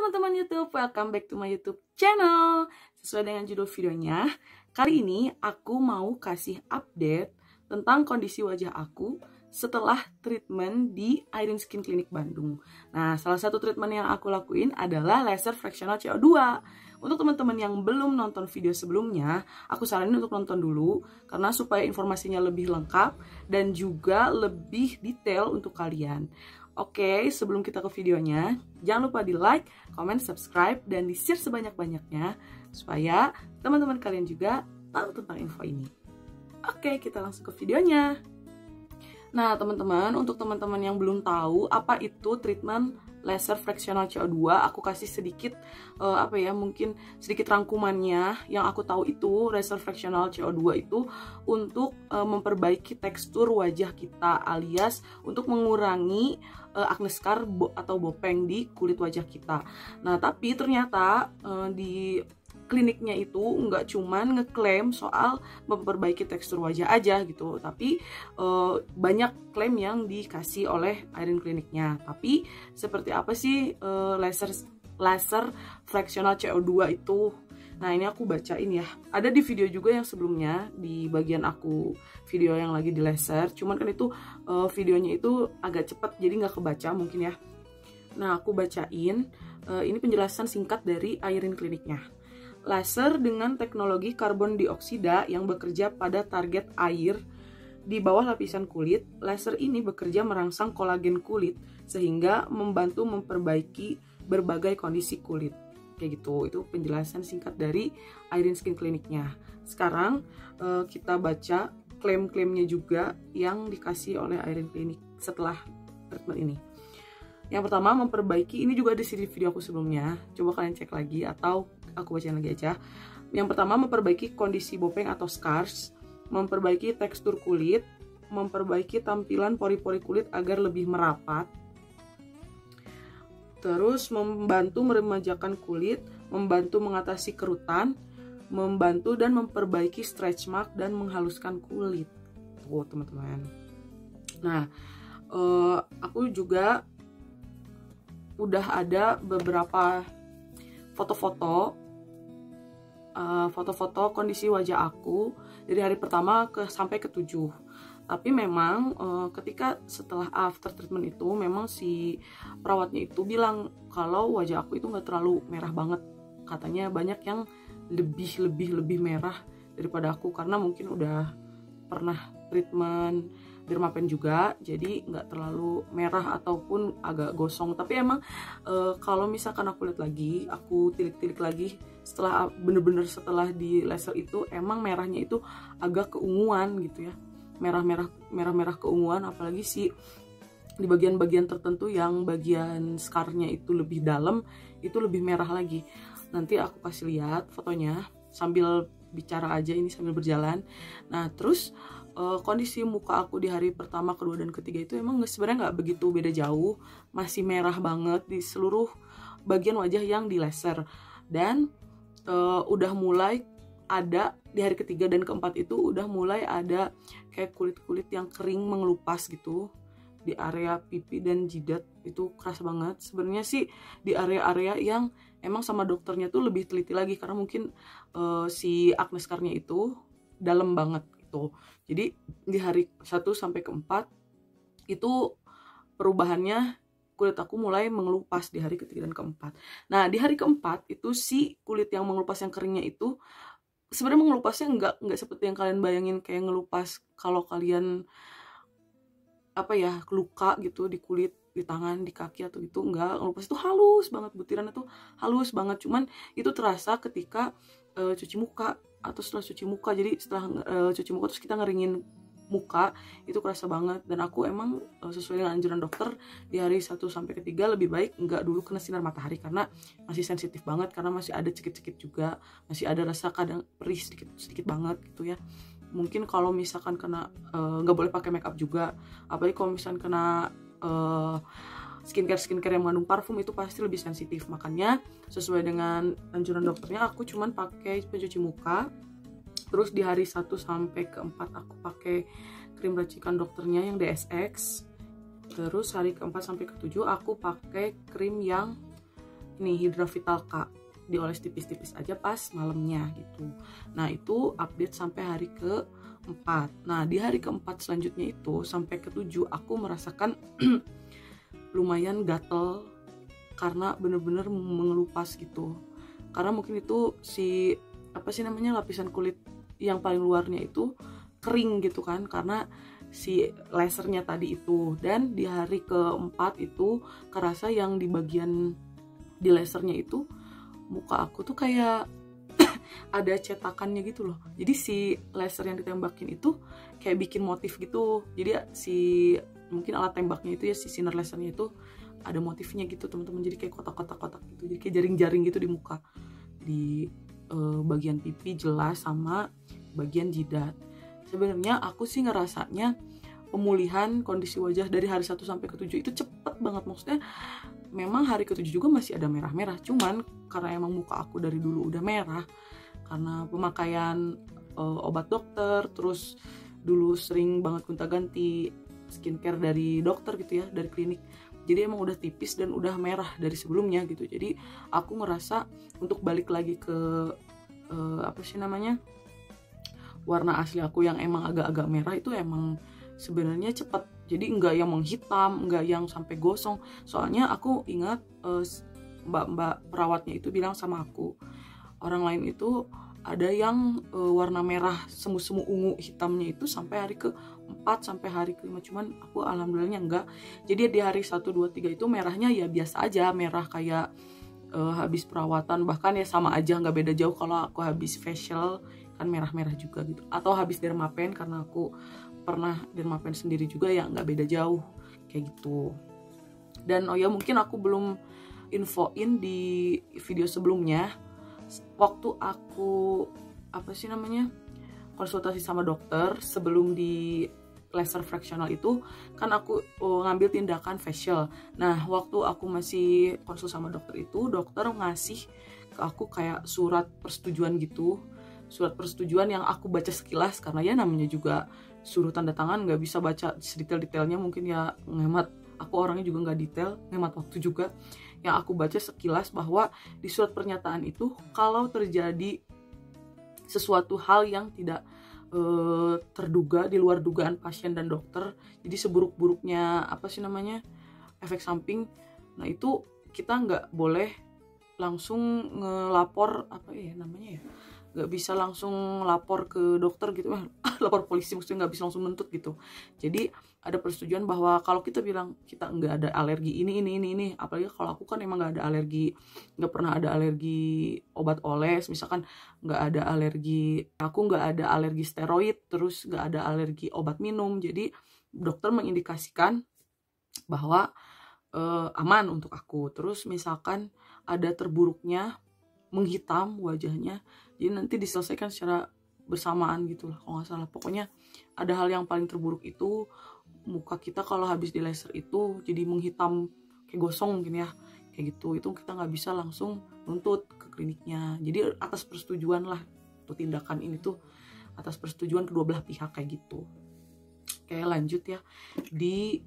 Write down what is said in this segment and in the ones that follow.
teman-teman YouTube, welcome back to my YouTube channel. Sesuai dengan judul videonya, kali ini aku mau kasih update tentang kondisi wajah aku setelah treatment di Irin Skin Clinic Bandung. Nah, salah satu treatment yang aku lakuin adalah laser fractional CO2. Untuk teman-teman yang belum nonton video sebelumnya, aku saranin untuk nonton dulu karena supaya informasinya lebih lengkap dan juga lebih detail untuk kalian. Oke, sebelum kita ke videonya, jangan lupa di like, comment, subscribe, dan di share sebanyak-banyaknya supaya teman-teman kalian juga tahu tentang info ini. Oke, kita langsung ke videonya. Nah, teman-teman, untuk teman-teman yang belum tahu apa itu treatment laser fractional CO2, aku kasih sedikit mungkin sedikit rangkumannya. Yang aku tahu itu laser fractional CO2 itu untuk memperbaiki tekstur wajah kita, alias untuk mengurangi acne scar atau bopeng di kulit wajah kita. Nah, tapi ternyata di kliniknya itu nggak cuman ngeklaim soal memperbaiki tekstur wajah aja gitu, tapi banyak klaim yang dikasih oleh Irin kliniknya. Tapi seperti apa sih laser fractional CO2 itu? Nah, ini aku bacain ya. Ada di video juga yang sebelumnya di bagian aku video yang lagi di laser. Cuman kan itu videonya itu agak cepat jadi nggak kebaca mungkin ya. Nah, aku bacain. Ini penjelasan singkat dari Irin kliniknya. Laser dengan teknologi karbon dioksida yang bekerja pada target air di bawah lapisan kulit. Laser ini bekerja merangsang kolagen kulit sehingga membantu memperbaiki berbagai kondisi kulit. Kayak gitu, itu penjelasan singkat dari Irin Skin kliniknya. Sekarang kita baca klaim-klaimnya juga yang dikasih oleh Irin klinik setelah treatment ini. Yang pertama, memperbaiki, ini juga ada di video aku sebelumnya, coba kalian cek lagi atau aku bacain lagi aja. Yang pertama, memperbaiki kondisi bopeng atau scars, memperbaiki tekstur kulit, memperbaiki tampilan pori-pori kulit agar lebih merapat, terus membantu meremajakan kulit, membantu mengatasi kerutan, membantu dan memperbaiki stretch mark dan menghaluskan kulit. Tuh teman-teman. Nah, aku juga udah ada beberapa foto-foto kondisi wajah aku dari hari pertama sampai ke 7. Tapi memang ketika setelah after treatment itu memang si perawatnya itu bilang kalau wajah aku itu nggak terlalu merah banget. Katanya banyak yang lebih merah daripada aku karena mungkin udah pernah treatment Dermapen juga, jadi nggak terlalu merah ataupun agak gosong. Tapi emang kalau misalkan aku lihat lagi, aku tilik-tilik lagi setelah bener-bener setelah di laser itu, emang merahnya itu agak keunguan gitu ya, merah-merah keunguan. Apalagi sih di bagian-bagian tertentu yang bagian scarnya itu lebih dalam, itu lebih merah lagi. Nanti aku kasih lihat fotonya sambil bicara aja ini sambil berjalan. Nah, terus kondisi muka aku di hari pertama, kedua, dan ketiga itu emang sebenarnya nggak begitu beda jauh, masih merah banget di seluruh bagian wajah yang di laser. Dan udah mulai ada di hari ketiga dan keempat itu udah mulai ada kayak kulit-kulit yang kering mengelupas gitu di area pipi dan jidat, itu keras banget. Sebenarnya sih di area-area yang emang sama dokternya tuh lebih teliti lagi karena mungkin si acne scar-nya itu dalam banget gitu. Jadi di hari 1 sampai ke 4 itu perubahannya kulit aku mulai mengelupas di hari ketiga dan keempat. Nah, di hari keempat itu si kulit yang mengelupas yang keringnya itu sebenarnya mengelupasnya nggak seperti yang kalian bayangin kayak ngelupas kalau kalian luka gitu di kulit, di tangan, di kaki atau gitu. Enggak, ngelupas itu halus banget, butirannya tuh halus banget. Cuman itu terasa ketika cuci muka atau setelah cuci muka. Jadi setelah cuci muka terus kita ngeringin muka, itu kerasa banget. Dan aku emang sesuai dengan anjuran dokter di hari 1 sampai ke 3 lebih baik nggak dulu kena sinar matahari karena masih sensitif banget, karena masih ada cekit-cekit juga, masih ada rasa kadang perih sedikit banget gitu ya. Mungkin kalau misalkan kena nggak boleh pakai makeup juga, apalagi kalau misalkan kena skincare yang mengandung parfum itu pasti lebih sensitif. Makanya sesuai dengan anjuran dokternya aku cuman pakai pencuci muka. Terus di hari 1 sampai ke 4 aku pakai krim racikan dokternya yang DSX. Terus hari ke-4 sampai ke-7 aku pakai krim yang ini Hydra Vital K, dioles tipis-tipis aja pas malamnya gitu. Nah itu update sampai hari ke-4. Nah di hari ke-4 selanjutnya itu sampai ke-7 aku merasakan lumayan gatel karena bener-bener mengelupas gitu. Karena mungkin itu si apa sih namanya, lapisan kulit yang paling luarnya itu kering gitu kan, karena si lasernya tadi itu. Dan di hari ke-4 itu kerasa yang di bagian di lasernya itu muka aku tuh kayak ada cetakannya gitu loh. Jadi si laser yang ditembakin itu kayak bikin motif gitu. Jadi si mungkin alat tembaknya itu ya, si sinar lasernya itu ada motifnya gitu teman-teman. Jadi kayak kotak-kotak gitu. Jadi kayak jaring-jaring gitu di muka, di bagian pipi jelas sama bagian jidat. Sebenarnya aku sih ngerasanya pemulihan kondisi wajah dari hari 1 sampai ke-7 itu cepet banget. Maksudnya memang hari ke-7 juga masih ada merah-merah, cuman karena emang muka aku dari dulu udah merah karena pemakaian obat dokter, terus dulu sering banget gonta-ganti skincare dari dokter gitu ya, dari klinik. Jadi emang udah tipis dan udah merah dari sebelumnya gitu. Jadi aku ngerasa untuk balik lagi ke apa sih namanya, warna asli aku yang emang agak-agak merah itu emang sebenarnya cepet. Jadi enggak yang menghitam, enggak yang sampai gosong. Soalnya aku ingat mbak-mbak perawatnya itu bilang sama aku, orang lain itu ada yang warna merah semu-semu ungu hitamnya itu sampai hari ke-4 sampai hari ke-5. Cuman aku alhamdulillahnya enggak. Jadi di hari 1, 2, 3 itu merahnya ya biasa aja, merah kayak habis perawatan. Bahkan ya sama aja, nggak beda jauh kalau aku habis facial kan merah-merah juga gitu, atau habis dermapen karena aku pernah dermapen sendiri juga ya nggak beda jauh kayak gitu. Dan oh ya mungkin aku belum infoin di video sebelumnya, waktu aku apa sih namanya konsultasi sama dokter sebelum di laser fractional itu kan aku ngambil tindakan facial. Nah waktu aku masih konsul sama dokter itu, dokter ngasih ke aku kayak surat persetujuan gitu, surat persetujuan yang aku baca sekilas karena ya namanya juga suruh tanda tangan, nggak bisa baca sedetail-detailnya, mungkin ya ngehemat, aku orangnya juga nggak detail, ngehemat waktu juga. Yang aku baca sekilas bahwa di surat pernyataan itu kalau terjadi sesuatu hal yang tidak terduga di luar dugaan pasien dan dokter, jadi seburuk-buruknya apa sih namanya efek samping, nah itu kita nggak boleh langsung ngelapor apa ya namanya ya, nggak bisa langsung lapor ke dokter gitu, lapor polisi maksudnya, nggak bisa langsung nuntut gitu. Jadi ada persetujuan bahwa kalau kita bilang kita nggak ada alergi ini, apalagi kalau aku kan emang nggak ada alergi, nggak pernah ada alergi obat oles misalkan, nggak ada alergi, aku nggak ada alergi steroid, terus nggak ada alergi obat minum. Jadi dokter mengindikasikan bahwa aman untuk aku. Terus misalkan ada terburuknya menghitam wajahnya, jadi nanti diselesaikan secara bersamaan gitu lah kalau nggak salah. Pokoknya ada hal yang paling terburuk itu muka kita kalau habis di laser itu jadi menghitam kayak gosong mungkin ya, kayak gitu. Itu kita nggak bisa langsung nuntut ke kliniknya, jadi atas persetujuan lah tuh tindakan ini tuh, atas persetujuan kedua belah pihak kayak gitu. Kayak lanjut ya di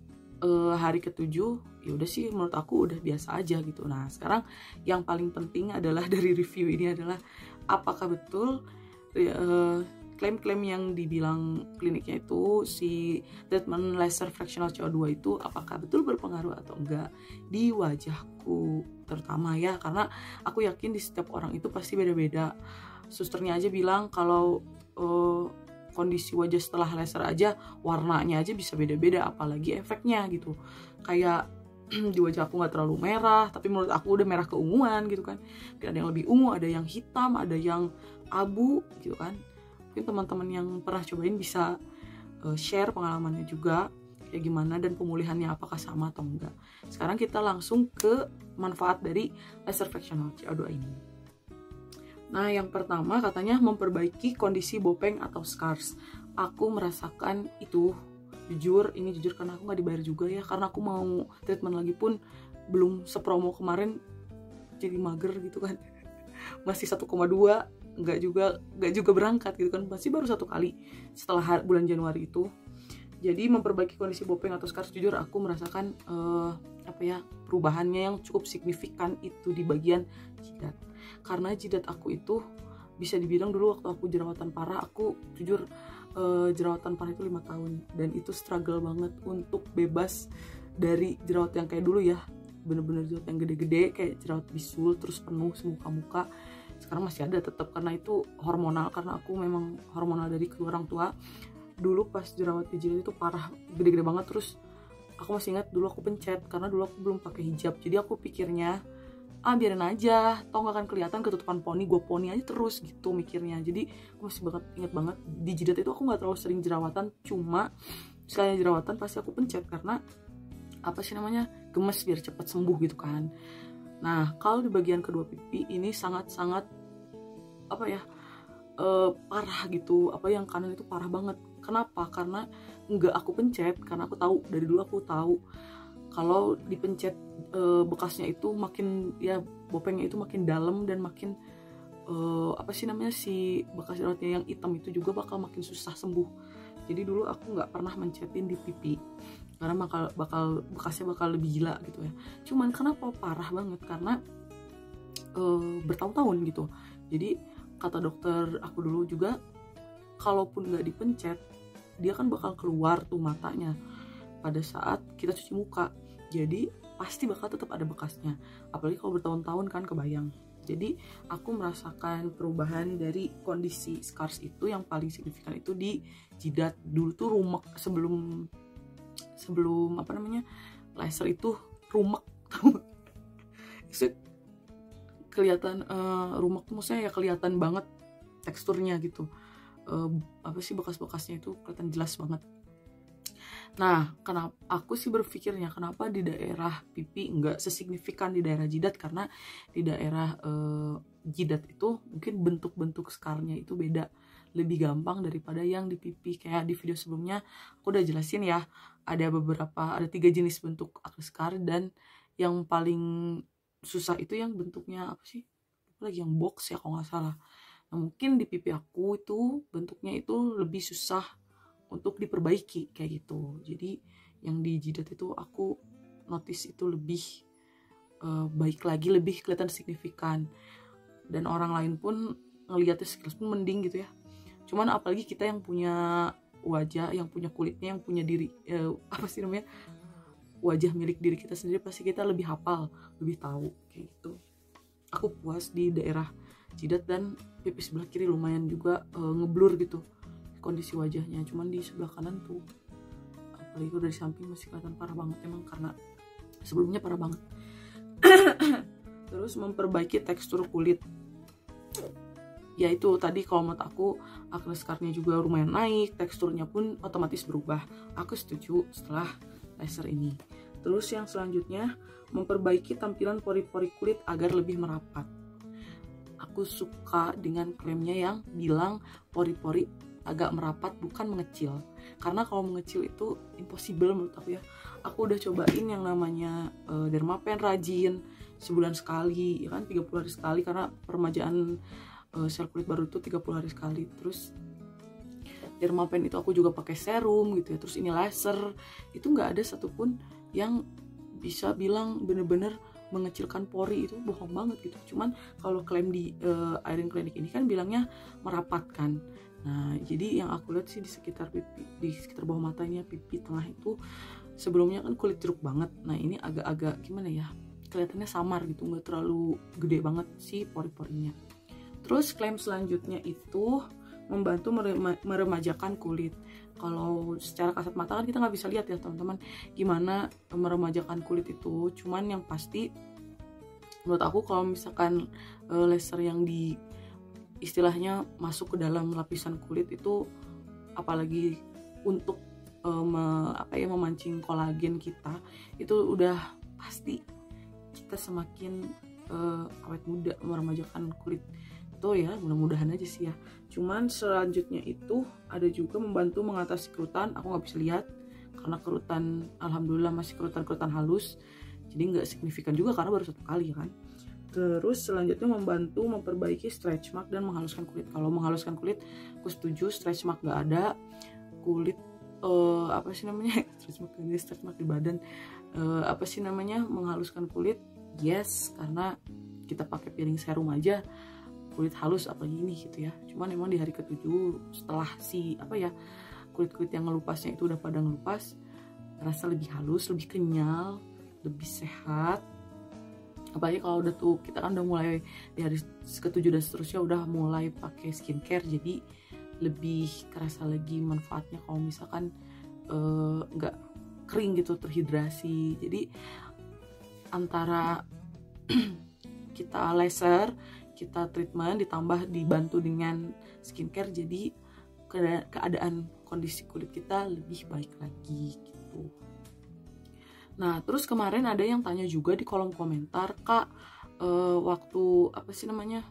hari ke-7 ya udah sih menurut aku udah biasa aja gitu. Nah sekarang yang paling penting adalah dari review ini adalah apakah betul klaim-klaim yang dibilang kliniknya itu si treatment laser fractional CO2 itu apakah betul berpengaruh atau enggak di wajahku terutama ya, karena aku yakin di setiap orang itu pasti beda-beda. Susternya aja bilang kalau kondisi wajah setelah laser aja warnanya aja bisa beda-beda, apalagi efeknya gitu. Kayak di wajah aku nggak terlalu merah, tapi menurut aku udah merah keunguan gitu kan. Mungkin ada yang lebih ungu, ada yang hitam, ada yang abu gitu kan. Mungkin teman-teman yang pernah cobain bisa share pengalamannya juga kayak gimana dan pemulihannya apakah sama atau enggak. Sekarang kita langsung ke manfaat dari laser fractional CO2 ini. Nah, yang pertama katanya memperbaiki kondisi bopeng atau scars. Aku merasakan itu, jujur karena aku nggak dibayar juga ya, karena aku mau treatment lagi pun belum sepromo kemarin, jadi mager gitu kan. Masih 1,2, nggak juga berangkat gitu kan, masih baru 1 kali setelah bulan Januari itu. Jadi memperbaiki kondisi bopeng atau scars, jujur aku merasakan perubahannya yang cukup signifikan itu di bagian jidat. Karena jidat aku itu bisa dibilang dulu waktu aku jerawatan parah, aku jujur jerawatan parah itu 5 tahun, dan itu struggle banget untuk bebas dari jerawat yang kayak dulu ya, bener-bener jerawat yang gede-gede kayak jerawat bisul terus penuh semuka muka. Sekarang masih ada tetap, karena itu hormonal, karena aku memang hormonal dari kedua orang tua. Dulu pas jerawat di jidat itu parah, gede-gede banget. Terus aku masih ingat dulu aku pencet, karena dulu aku belum pakai hijab, jadi aku pikirnya biarin aja, toh gak akan kelihatan ketutupan poni, gue poni aja terus gitu mikirnya. Jadi aku masih inget banget di jidat itu aku nggak terlalu sering jerawatan, cuma sekali jerawatan pasti aku pencet karena gemes biar cepet sembuh gitu kan. Nah kalau di bagian kedua pipi ini sangat-sangat parah gitu, yang kanan itu parah banget. Kenapa? Karena nggak aku pencet, karena aku tahu dari dulu, aku tahu kalau dipencet bekasnya itu makin bopengnya itu makin dalam, dan makin si bekas jerawatnya yang hitam itu juga bakal makin susah sembuh. Jadi dulu aku nggak pernah mencetin di pipi karena bekasnya bakal lebih gila gitu ya. Cuman kenapa parah banget? Karena bertahun-tahun gitu. Jadi kata dokter aku dulu juga, kalaupun nggak dipencet dia kan bakal keluar tuh matanya pada saat kita cuci muka, jadi pasti bakal tetap ada bekasnya, apalagi kalau bertahun-tahun kan, kebayang. Jadi aku merasakan perubahan dari kondisi scars itu yang paling signifikan itu di jidat. Dulu tuh rumek, sebelum laser itu rumek kelihatan rumek tuh, maksudnya ya kelihatan banget teksturnya gitu, bekas-bekasnya itu kelihatan jelas banget. Nah, kenapa aku sih berpikirnya kenapa di daerah pipi nggak sesignifikan di daerah jidat, karena di daerah jidat itu mungkin bentuk-bentuk scarnya itu beda, lebih gampang daripada yang di pipi. Kayak di video sebelumnya aku udah jelasin ya, ada 3 jenis bentuk acne scar, dan yang paling susah itu yang bentuknya yang box ya kalau nggak salah. Nah, mungkin di pipi aku itu bentuknya itu lebih susah untuk diperbaiki kayak gitu. Jadi yang di jidat itu aku notice itu lebih baik lagi, lebih kelihatan signifikan, dan orang lain pun ngelihatnya sekilas pun mending gitu ya. Cuman apalagi kita yang punya wajah, yang punya kulitnya, yang punya diri wajah milik diri kita sendiri, pasti kita lebih hafal, lebih tahu kayak gitu. Aku puas di daerah jidat, dan pipi sebelah kiri lumayan juga ngeblur gitu kondisi wajahnya. Cuman di sebelah kanan tuh, apalagi dari samping, masih kelihatan parah banget emang, karena sebelumnya parah banget. Terus memperbaiki tekstur kulit, yaitu tadi kalau menurut aku acne scar-nya juga lumayan naik, teksturnya pun otomatis berubah. Aku setuju setelah laser ini. Terus yang selanjutnya, memperbaiki tampilan pori-pori kulit agar lebih merapat. Aku suka dengan klaimnya yang bilang pori-pori agak merapat, bukan mengecil. Karena kalau mengecil itu impossible menurut aku ya. Aku udah cobain yang namanya Dermapen rajin sebulan sekali, ya kan, 30 hari sekali, karena peremajaan sel kulit baru itu 30 hari sekali. Terus Dermapen itu aku juga pakai serum gitu ya. Terus ini laser, itu nggak ada satupun yang bisa bilang bener-bener mengecilkan pori, itu bohong banget gitu. Cuman kalau klaim di Irene Clinic ini kan bilangnya merapatkan. Nah, jadi yang aku lihat sih di sekitar pipi, di sekitar bawah matanya, pipi tengah itu sebelumnya kan kulit jeruk banget. Nah, ini agak-agak gimana ya, kelihatannya samar gitu, nggak terlalu gede banget sih pori-porinya. Terus klaim selanjutnya itu membantu meremajakan kulit. Kalau secara kasat mata kan kita nggak bisa lihat ya teman-teman gimana meremajakan kulit itu. Cuman yang pasti menurut aku kalau misalkan laser yang di istilahnya masuk ke dalam lapisan kulit itu, apalagi untuk memancing kolagen kita, itu udah pasti kita semakin awet muda, meremajakan kulit itu ya, mudah-mudahan aja sih ya. Cuman selanjutnya itu ada juga membantu mengatasi kerutan. Aku nggak bisa lihat karena kerutan alhamdulillah masih kerutan halus, jadi nggak signifikan juga karena baru 1 kali kan. Terus selanjutnya membantu memperbaiki stretch mark dan menghaluskan kulit. Kalau menghaluskan kulit aku setuju, stretch mark nggak ada, kulit apa sih namanya stretch mark di badan, apa sih namanya, menghaluskan kulit. Yes, karena kita pakai peeling serum aja kulit halus apalagi ini gitu ya. Cuman emang di hari ke-7 setelah si apa ya, kulit-kulit yang ngelupasnya itu udah pada ngelupas, rasa lebih halus, lebih kenyal, lebih sehat. Apalagi kalau udah tuh kita kan udah mulai di hari ke-7 dan seterusnya udah mulai pakai skincare, jadi lebih kerasa lagi manfaatnya kalau misalkan nggak kering gitu, terhidrasi. Jadi antara kita laser, kita treatment ditambah dibantu dengan skincare, jadi keadaan kondisi kulit kita lebih baik lagi gitu. Nah, terus kemarin ada yang tanya juga di kolom komentar, Kak, waktu apa sih namanya,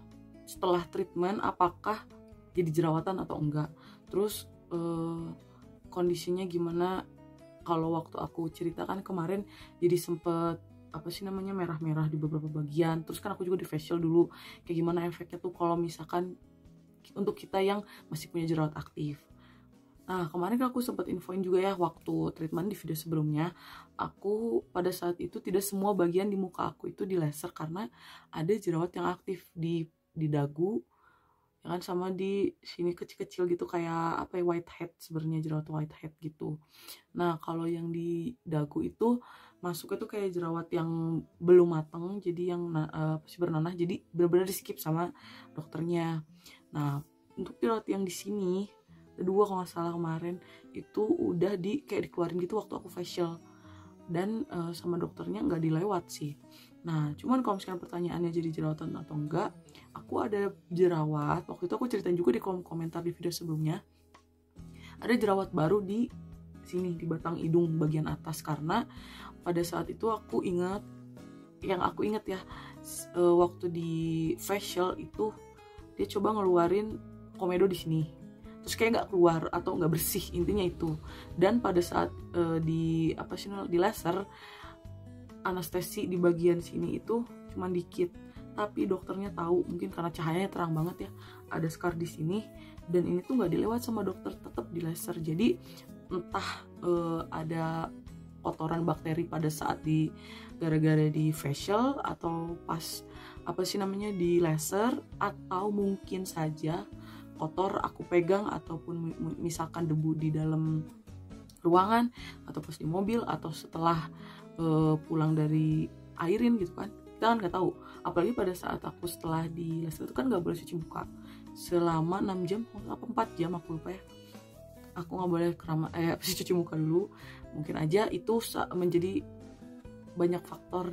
setelah treatment apakah jadi jerawatan atau enggak? Terus kondisinya gimana? Kalau waktu aku ceritakan kemarin jadi sempet apa sih namanya, merah-merah di beberapa bagian. Terus kan aku juga di facial dulu, kayak gimana efeknya tuh kalau misalkan untuk kita yang masih punya jerawat aktif. Nah, kemarin aku sempat infoin juga ya waktu treatment di video sebelumnya, aku pada saat itu tidak semua bagian di muka aku itu di laser karena ada jerawat yang aktif di dagu, ya kan, sama di sini kecil-kecil gitu, kayak apa ya, whitehead, sebenarnya jerawat whitehead gitu. Nah, kalau yang di dagu itu masuknya tuh kayak jerawat yang belum mateng, jadi yang masih bernanah, jadi benar-benar di skip sama dokternya. Nah, untuk jerawat yang di sini kedua kalau nggak salah kemarin itu udah kayak dikeluarin gitu waktu aku facial, dan sama dokternya nggak dilewat sih. Nah, cuman kalau misalkan pertanyaannya jadi jerawatan atau enggak, aku ada jerawat, waktu itu aku ceritain juga di kolom komentar di video sebelumnya, ada jerawat baru di sini, di batang hidung bagian atas, karena pada saat itu aku ingat ya, waktu di facial itu dia coba ngeluarin komedo di sini, terus kayak nggak keluar atau nggak bersih, intinya itu. Dan pada saat di laser, anestesi di bagian sini itu cuma dikit, tapi dokternya tahu, mungkin karena cahayanya terang banget ya, ada scar di sini, dan ini tuh nggak dilewat sama dokter, tetap di laser. Jadi entah ada kotoran bakteri pada saat gara-gara di facial atau pas apa sih namanya di laser, atau mungkin saja kotor aku pegang, ataupun misalkan debu di dalam ruangan, atau pas di mobil, atau setelah pulang dari airin gitu kan, kita kan nggak tahu. Apalagi pada saat aku setelah di laser itu kan nggak boleh cuci muka selama 6 jam apa 4 jam, aku lupa ya. Aku nggak boleh cuci muka dulu. Mungkin aja itu menjadi banyak faktor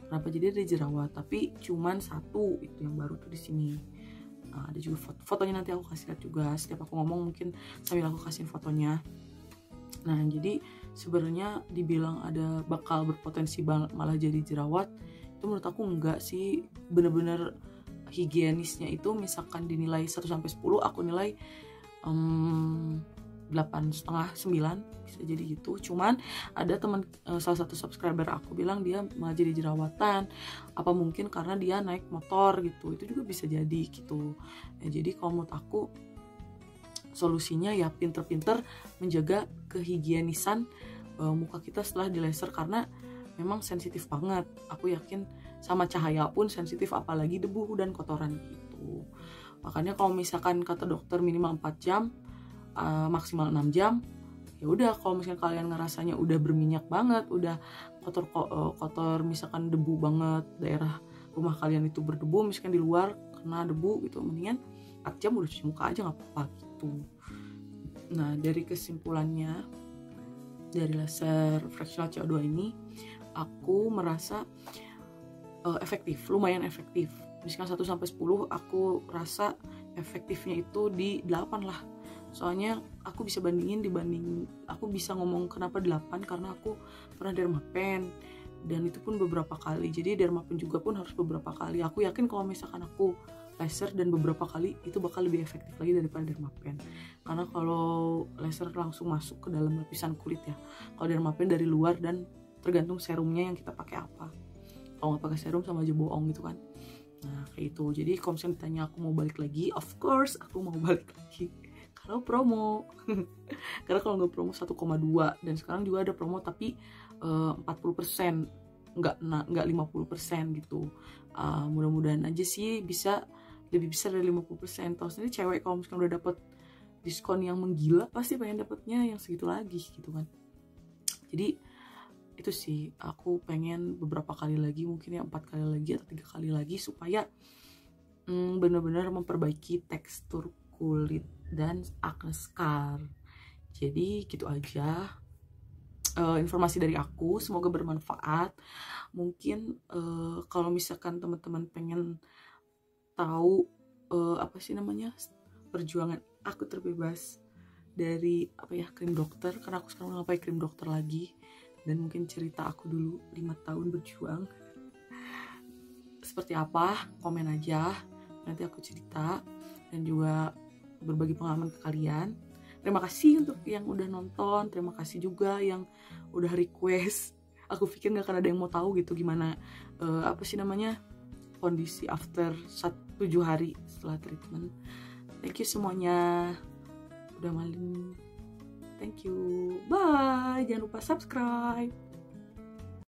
kenapa jadi ada jerawat, tapi cuman satu itu yang baru tuh di sini. Nah, ada juga fotonya, nanti aku kasih lihat juga. Setiap aku ngomong mungkin sambil aku kasihin fotonya. Nah, jadi sebenarnya dibilang ada bakal berpotensi malah jadi jerawat, itu menurut aku enggak sih. Bener-bener higienisnya itu misalkan dinilai 1-10, aku nilai 8,5, 9, bisa jadi gitu. Cuman ada teman salah satu subscriber aku bilang dia malah jadi jerawatan, apa mungkin karena dia naik motor gitu, itu juga bisa jadi gitu ya. Jadi kalau menurut aku solusinya ya pinter-pinter menjaga kehigienisan muka kita setelah di laser, karena memang sensitif banget. Aku yakin sama cahaya pun sensitif, apalagi debu dan kotoran gitu. Makanya kalau misalkan kata dokter minimal 4 jam, maksimal 6 jam, ya udah. Kalau misalkan kalian ngerasanya udah berminyak banget, udah kotor misalkan debu banget, daerah rumah kalian itu berdebu, misalkan di luar kena debu gitu, mendingan 4 jam udah cuci muka aja, nggak apa-apa gitu. Nah, dari kesimpulannya dari laser fractional CO2 ini, aku merasa efektif, lumayan efektif. Misalkan 1-10, aku rasa efektifnya itu di 8 lah. Soalnya aku bisa aku bisa ngomong kenapa 8, karena aku pernah dermapen, dan itu pun beberapa kali. Jadi dermapen juga pun harus beberapa kali. Aku yakin kalau misalkan aku laser dan beberapa kali, itu bakal lebih efektif lagi daripada dermapen. Karena kalau laser langsung masuk ke dalam lapisan kulit ya. Kalau dermapen dari luar, dan tergantung serumnya yang kita pakai apa. Kalau nggak pakai serum sama aja bohong gitu kan. Nah, kayak itu. Jadi kalau misalnya ditanya aku mau balik lagi, of course aku mau balik lagi. Karena kalau promo. Karena kalau nggak promo 1,2, dan sekarang juga ada promo tapi 40%, nggak 50% gitu. Mudah-mudahan aja sih bisa lebih besar dari 50%. Tahu sendiri cewek kalau misalkan udah dapet diskon yang menggila pasti pengen dapetnya yang segitu lagi gitu kan. Jadi itu sih, aku pengen beberapa kali lagi, mungkin ya 4 kali lagi atau 3 kali lagi, supaya benar-benar memperbaiki tekstur kulit dan acne scar. Jadi gitu aja informasi dari aku, semoga bermanfaat. Mungkin kalau misalkan teman-teman pengen tahu apa sih namanya, perjuangan aku terbebas dari krim dokter, karena aku sekarang udah pakai krim dokter lagi, dan mungkin cerita aku dulu 5 tahun berjuang seperti apa, komen aja, nanti aku cerita dan juga berbagi pengalaman ke kalian. Terima kasih untuk yang udah nonton, terima kasih juga yang udah request. Aku pikir gak akan ada yang mau tahu gitu gimana kondisi after 7 hari setelah treatment. Thank you semuanya udah malam. Thank you. Bye. Jangan lupa subscribe.